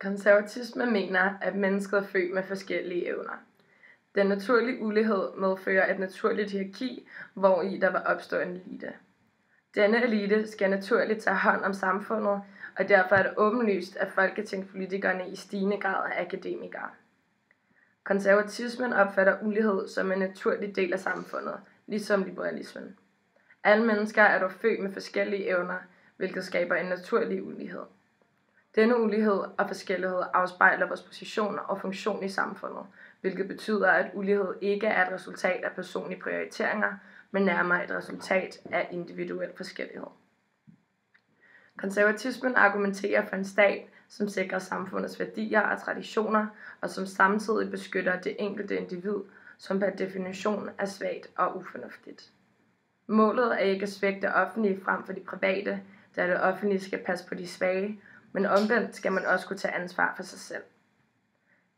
Konservatisme mener, at mennesket er født med forskellige evner. Den naturlige ulighed medfører et naturligt hierarki, hvori der vil opstå en elite. Denne elite skal naturligt tage hånd om samfundet, og derfor er det åbenlyst, at folketingspolitikerne i stigende grad er akademikere. Konservatismen opfatter ulighed som en naturlig del af samfundet, ligesom liberalismen. Alle mennesker er dog født med forskellige evner, hvilket skaber en naturlig ulighed. Denne ulighed og forskellighed afspejler vores position og funktion i samfundet, hvilket betyder, at ulighed ikke er et resultat af personlige prioriteringer, men nærmere et resultat af individuel forskellighed. Konservatismen argumenterer for en stat, som sikrer samfundets værdier og traditioner, og som samtidig beskytter det enkelte individ, som per definition er svagt og ufornuftigt. Målet er ikke at svække det offentlige frem for de private, da det offentlige skal passe på de svage, men omvendt skal man også kunne tage ansvar for sig selv.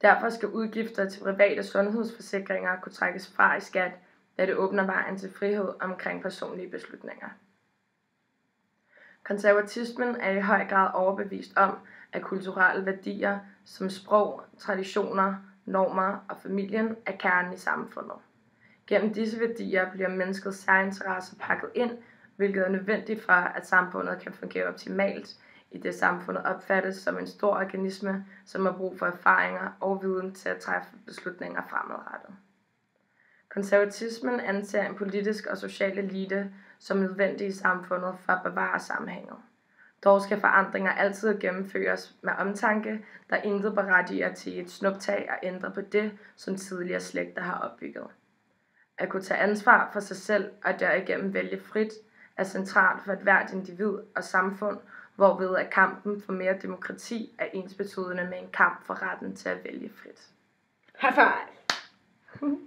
Derfor skal udgifter til private sundhedsforsikringer kunne trækkes fra i skat, da det åbner vejen til frihed omkring personlige beslutninger. Konservatismen er i høj grad overbevist om, at kulturelle værdier som sprog, traditioner, normer og familien er kernen i samfundet. Gennem disse værdier bliver menneskets særinteresser pakket ind, hvilket er nødvendigt for, at samfundet kan fungere optimalt, i det samfundet opfattes som en stor organisme, som har brug for erfaringer og viden til at træffe beslutninger fremadrettet. Konservatismen anser en politisk og social elite som nødvendig i samfundet for at bevare sammenhænget. Dog skal forandringer altid gennemføres med omtanke, der intet berettiger til et snuptag og ændre på det, som tidligere slægter har opbygget. At kunne tage ansvar for sig selv og derigennem vælge frit er centralt for hvert individ og samfund, hvorved at kampen for mere demokrati er ensbetydende med en kamp for retten til at vælge frit. High five!